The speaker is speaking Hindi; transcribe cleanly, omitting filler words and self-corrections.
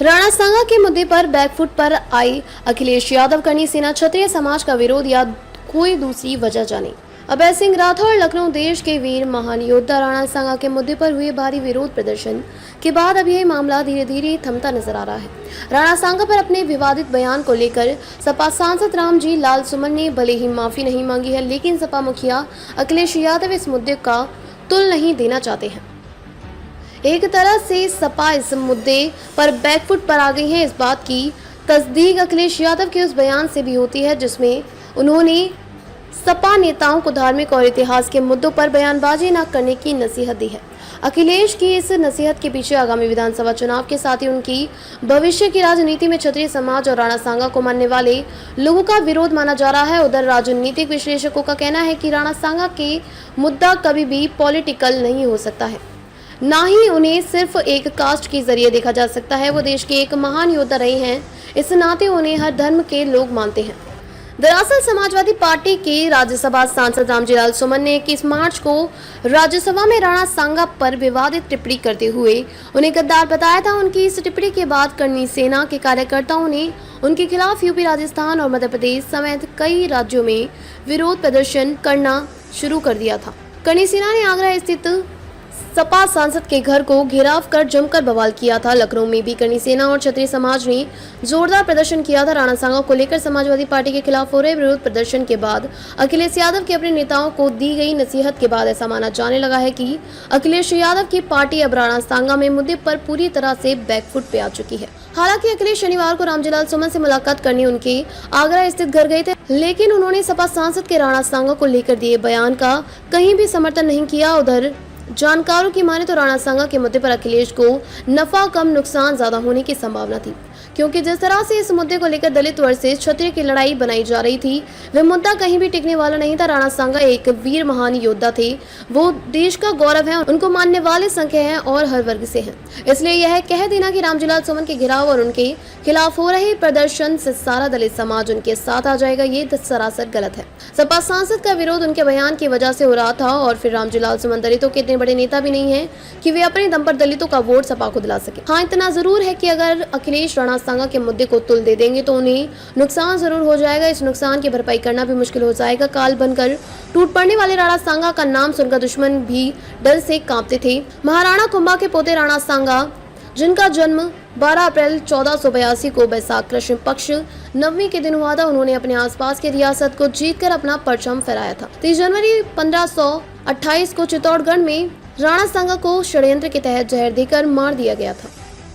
राणा सांगा के मुद्दे पर बैकफुट पर आई अखिलेश यादव, करनी सेना क्षत्रिय समाज का विरोध या कोई दूसरी वजह जाने। अभय सिंह राठौर, लखनऊ। देश के वीर महान योद्धा राणा सांगा के मुद्दे पर हुए भारी विरोध प्रदर्शन के बाद अब यह मामला धीरे धीरे थमता नजर आ रहा है। राणा सांगा पर अपने विवादित बयान को लेकर सपा सांसद रामजी लाल सुमन ने भले ही माफी नहीं मांगी है, लेकिन सपा मुखिया अखिलेश यादव इस मुद्दे का तुल नहीं देना चाहते हैं। एक तरह से सपा इस मुद्दे पर बैकफुट पर आ गई है। इस बात की तस्दीक अखिलेश यादव के उस बयान से भी होती है जिसमें उन्होंने सपा नेताओं को धार्मिक और इतिहास के मुद्दों पर बयानबाजी न करने की नसीहत दी है। अखिलेश की इस नसीहत के पीछे आगामी विधानसभा चुनाव के साथ ही उनकी भविष्य की राजनीति में क्षत्रिय समाज और राणा सांगा को मानने वाले लोगों का विरोध माना जा रहा है। उधर राजनीतिक विश्लेषकों का कहना है कि राणा सांगा के मुद्दा कभी भी पॉलिटिकल नहीं हो सकता है, ना ही उन्हें सिर्फ एक कास्ट के जरिए देखा जा सकता है। वो देश के एक महान योद्धा रहे हैं, इस नाते उन्हें हर धर्म के लोग मानते हैं। दरअसल समाजवादी पार्टी के राज्यसभा सांसद रामजी लाल सुमन ने 21 मार्च को राज्यसभा में राणा सांगा पर विवादित टिप्पणी करते हुए उन्हें गद्दार बताया था। उनकी इस टिप्पणी के बाद करनी सेना के कार्यकर्ताओं ने उनके खिलाफ यूपी, राजस्थान और मध्य प्रदेश समेत कई राज्यों में विरोध प्रदर्शन करना शुरू कर दिया था। करनी सेना ने आगरा स्थित सपा सांसद के घर को घेराव कर जमकर बवाल किया था। लखनऊ में भी करनी सेना और क्षत्रिय समाज ने जोरदार प्रदर्शन किया था। राणा सांगा को लेकर समाजवादी पार्टी के खिलाफ हो रहे विरोध प्रदर्शन के बाद अखिलेश यादव के अपने नेताओं को दी गई नसीहत के बाद ऐसा माना जाने लगा है कि अखिलेश यादव की पार्टी अब राणा सांगा में मुद्दे पर पूरी तरह से बैकफुट पे आ चुकी है। हालांकि अखिलेश शनिवार को रामजी लाल सुमन से मुलाकात करने उनके आगरा स्थित घर गए थे, लेकिन उन्होंने सपा सांसद के राणा सांगा को लेकर दिए बयान का कहीं भी समर्थन नहीं किया। उधर जानकारों की माने तो राणा सांगा के मुद्दे पर अखिलेश को नफा कम नुकसान ज्यादा होने की संभावना थी, क्योंकि जिस तरह से इस मुद्दे को लेकर दलित वर्सेस क्षत्रिय की लड़ाई बनाई जा रही थी, वह मुद्दा कहीं भी टिकने वाला नहीं था। राणा सांगा एक वीर महान योद्धा थे, वो देश का गौरव है, उनको मानने वाले संख्या हैं और हर वर्ग से हैं। इसलिए यह कह देना कि रामजी लाल सुमन के घिराव और उनके खिलाफ हो रहे प्रदर्शन से सारा दलित समाज उनके साथ आ जाएगा, ये सरासर गलत है। सपा सांसद का विरोध उनके बयान की वजह से हो रहा था और फिर रामजी लाल सुमन दलितों के इतने बड़े नेता भी नहीं है कि वे अपने दम पर दलितों का वोट सपा को दिला सके। हाँ, इतना जरूर है कि अगर अखिलेश राणा सांगा के मुद्दे को तुल दे देंगे तो उन्हें नुकसान जरूर हो जाएगा। इस नुकसान की भरपाई करना भी मुश्किल हो जाएगा। काल बनकर टूट पड़ने वाले राणा सांगा का नाम सुनकर दुश्मन भी डर से कांपते थे। महाराणा कुंभा के पोते राणा सांगा, जिनका जन्म 12 अप्रैल 1482 को बैसाख कृष्ण पक्ष नवमी के दिन हुआ था, उन्होंने अपने आसपास की रियासत को जीतकर अपना परचम फहराया था। 30 जनवरी 1528 को चित्तौड़गढ़ में राणा सांगा को षड्यंत्र के तहत जहर देकर मार दिया गया था।